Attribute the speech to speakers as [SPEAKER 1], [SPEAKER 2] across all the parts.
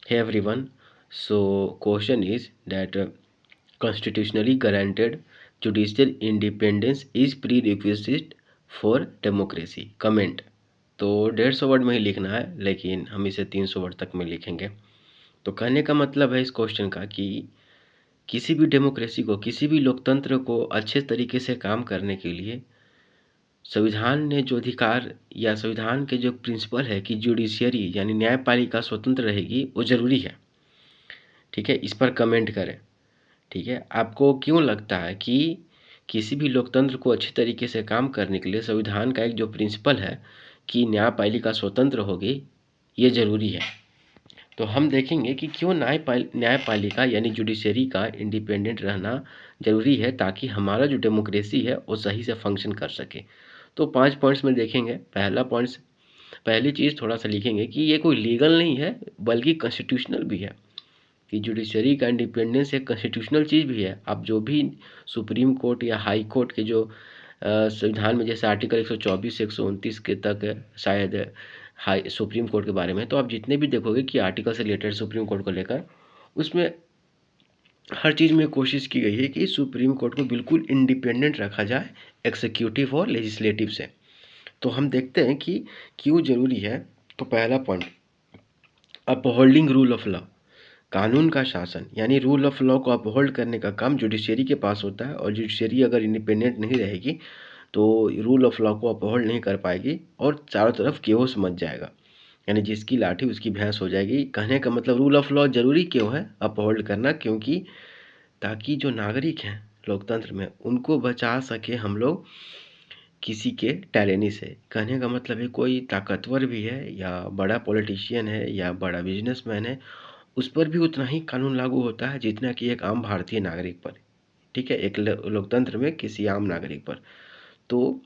[SPEAKER 1] Hey everyone. Question is that constitutionally guaranteed judicial independence is prerequisite for democracy. Comment. तो 150 word में ही लिखना है, लेकिन हम इसे 300 वर्ड तक में लिखेंगे। तो कहने का मतलब है इस क्वेश्चन का कि किसी भी डेमोक्रेसी को, किसी भी लोकतंत्र को अच्छे तरीके से काम करने के लिए संविधान ने जो अधिकार या संविधान के जो प्रिंसिपल है कि जुडिशियरी यानी न्यायपालिका स्वतंत्र रहेगी, वो ज़रूरी है। ठीक है, इस पर कमेंट करें। ठीक है, आपको क्यों लगता है कि किसी भी लोकतंत्र को अच्छी तरीके से काम करने के लिए संविधान का एक जो प्रिंसिपल है कि न्यायपालिका स्वतंत्र होगी, ये ज़रूरी है। तो हम देखेंगे कि क्यों न्यायपालिका यानी जुडिशरी का इंडिपेंडेंट रहना ज़रूरी है, ताकि हमारा जो डेमोक्रेसी है वो सही से फंक्शन कर सके। तो 5 पॉइंट्स में देखेंगे। पहली चीज़ थोड़ा सा लिखेंगे कि ये कोई लीगल नहीं है, बल्कि कॉन्स्टिट्यूशनल भी है। कि जुडिशरी का इंडिपेंडेंस एक कॉन्स्टिट्यूशनल चीज़ भी है। अब जो भी सुप्रीम कोर्ट या हाई कोर्ट के जो संविधान में जैसे आर्टिकल 124 से 129 के तक शायद हाई सुप्रीम कोर्ट के बारे में, तो आप जितने भी देखोगे कि आर्टिकल से रिलेटेड सुप्रीम कोर्ट को लेकर, उसमें हर चीज़ में कोशिश की गई है कि सुप्रीम कोर्ट को बिल्कुल इंडिपेंडेंट रखा जाए एग्जीक्यूटिव और लेजिस्लेटिव से। तो हम देखते हैं कि क्यों ज़रूरी है। तो पहला point, upholding rule of law, कानून का शासन यानी रूल ऑफ लॉ को अपहोल्ड करने का काम जुडिशरी के पास होता है। और जुडिशरी अगर इंडिपेंडेंट नहीं रहेगी तो रूल ऑफ लॉ को अपहोल्ड नहीं कर पाएगी और चारों तरफ केओस मच जाएगा, यानी जिसकी लाठी उसकी भैंस हो जाएगी। कहने का मतलब रूल ऑफ लॉ जरूरी क्यों है अपहोल्ड करना, क्योंकि ताकि जो नागरिक हैं लोकतंत्र में उनको बचा सके हम लोग किसी के टायरेनी से। कहने का मतलब है कोई ताकतवर भी है या बड़ा पॉलिटिशियन है या बड़ा बिजनेसमैन है, उस पर भी उतना ही कानून लागू होता है जितना कि एक आम भारतीय नागरिक पर। ठीक है, एक लोकतंत्र में किसी आम नागरिक पर। तो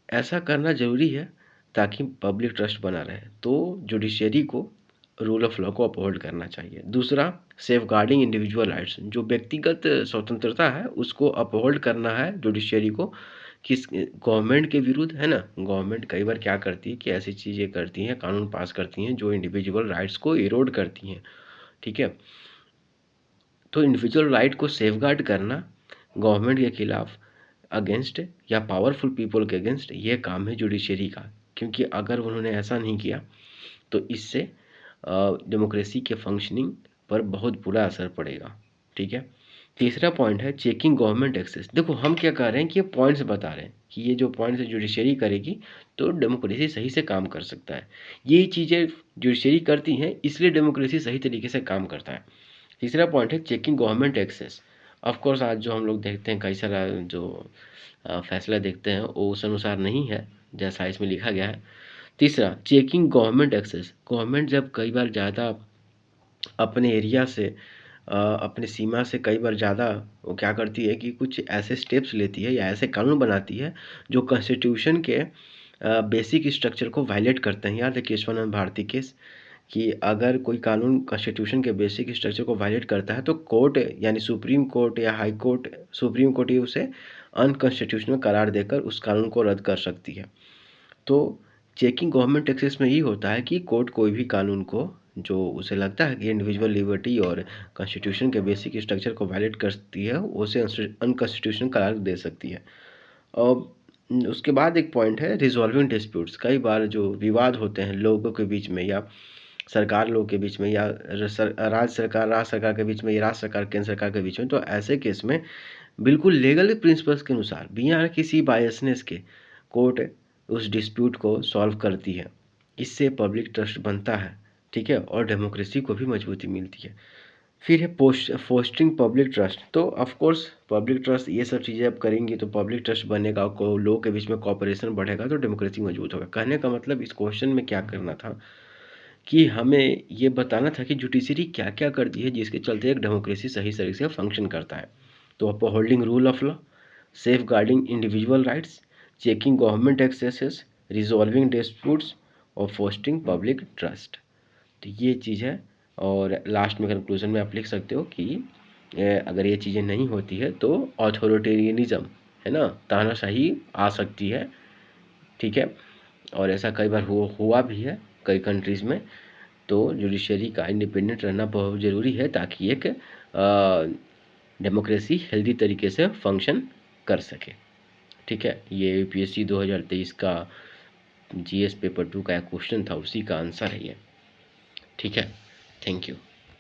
[SPEAKER 1] ऐसा करना ज़रूरी है ताकि पब्लिक ट्रस्ट बना रहे। तो जुडिशरी को रूल ऑफ लॉ को अपहोल्ड करना चाहिए। दूसरा, सेफ गार्डिंग इंडिविजुअल राइट्स, जो व्यक्तिगत स्वतंत्रता है उसको अपहोल्ड करना है जुडिशरी को। किस गवर्नमेंट के विरुद्ध, है ना। गवर्नमेंट कई बार क्या करती है कि ऐसी चीज़ें करती हैं, कानून पास करती हैं जो इंडिविजुअल राइट्स को इरोड करती हैं। ठीक है, तो इंडिविजुअल राइट को सेफगार्ड करना गवर्नमेंट के खिलाफ अगेंस्ट या पावरफुल पीपल के अगेंस्ट, ये काम है जुडिशरी का। क्योंकि अगर उन्होंने ऐसा नहीं किया तो इससे डेमोक्रेसी के फंक्शनिंग पर बहुत बुरा असर पड़ेगा। ठीक है, तीसरा पॉइंट है चेकिंग गवर्नमेंट एक्सेस। देखो हम क्या कह रहे हैं कि ये पॉइंट्स बता रहे हैं कि ये जो पॉइंट्स जुडिशरी करेगी तो डेमोक्रेसी सही से काम कर सकता है। यही चीज़ें जुडिशरी करती हैं, इसलिए डेमोक्रेसी सही तरीके से काम करता है। तीसरा पॉइंट है checking government excess. Of course आज जो हम लोग देखते हैं, कई सारा जो फैसला देखते हैं वो उस अनुसार नहीं है जैसा इसमें लिखा गया है। तीसरा, चेकिंग गवर्नमेंट एक्सेस। गवर्नमेंट जब कई बार ज़्यादा अपने एरिया से अपने सीमा से कई बार ज़्यादा वो क्या करती है कि कुछ ऐसे स्टेप्स लेती है या ऐसे कानून बनाती है जो कॉन्स्टिट्यूशन के बेसिक स्ट्रक्चर को वायलेट करते हैं। याद है केशवानंद भारती केस, कि अगर कोई कानून कॉन्स्टिट्यूशन के बेसिक स्ट्रक्चर को वायलेट करता है तो कोर्ट यानी सुप्रीम कोर्ट या हाई कोर्ट, सुप्रीम कोर्ट ही उसे अनकॉन्स्टिट्यूशनल करार देकर उस कानून को रद्द कर सकती है। तो चेकिंग गवर्नमेंट एक्सेस में ये होता है कि कोर्ट कोई भी कानून को जो उसे लगता है कि इंडिविजुअल लिबर्टी और कॉन्स्टिट्यूशन के बेसिक स्ट्रक्चर को वायलेट करती है, उसे अनकॉन्स्टिट्यूशनल करार दे सकती है। और उसके बाद एक पॉइंट है रिजॉल्विंग डिस्प्यूट्स। कई बार जो विवाद होते हैं लोगों के बीच में या सरकार लोगों के बीच में या राज्य सरकार के बीच में या राज्य सरकार केंद्र सरकार के बीच में, तो ऐसे केस में बिल्कुल लीगल प्रिंसिपल्स के अनुसार बिना किसी बायसनेस के कोर्ट उस डिस्प्यूट को सॉल्व करती है। इससे पब्लिक ट्रस्ट बनता है। ठीक है, और डेमोक्रेसी को भी मजबूती मिलती है। फिर है फोस्टिंग पब्लिक ट्रस्ट। तो ऑफ कोर्स पब्लिक ट्रस्ट ये सब चीज़ें आप करेंगी तो पब्लिक ट्रस्ट बनेगा, को लोगों के बीच में कॉपरेशन बढ़ेगा तो डेमोक्रेसी मजबूत होगा। कहने का मतलब इस क्वेश्चन में क्या करना था कि हमें ये बताना था कि जुडिशरी क्या क्या करती है जिसके चलते एक डेमोक्रेसी सही तरीके से फंक्शन करता है। तो upholding rule of law, safeguarding individual rights, checking government excesses, resolving disputes और फोस्टिंग पब्लिक ट्रस्ट। तो ये चीज़ है। और लास्ट में कंक्लूजन में आप लिख सकते हो कि अगर ये चीज़ें नहीं होती है तो ऑथोरिटेरियनिज्म, है ना, तानाशाही आ सकती है। ठीक है, और ऐसा कई बार हुआ भी है कई कंट्रीज़ में। तो जुडिशरी का इंडिपेंडेंट रहना बहुत ज़रूरी है ताकि एक डेमोक्रेसी हेल्दी तरीके से फंक्शन कर सके। ठीक है, ये यूपीएससी 2023 का जीएस पेपर 2 का एक क्वेश्चन था, उसी का आंसर है ये। ठीक है, थैंक यू।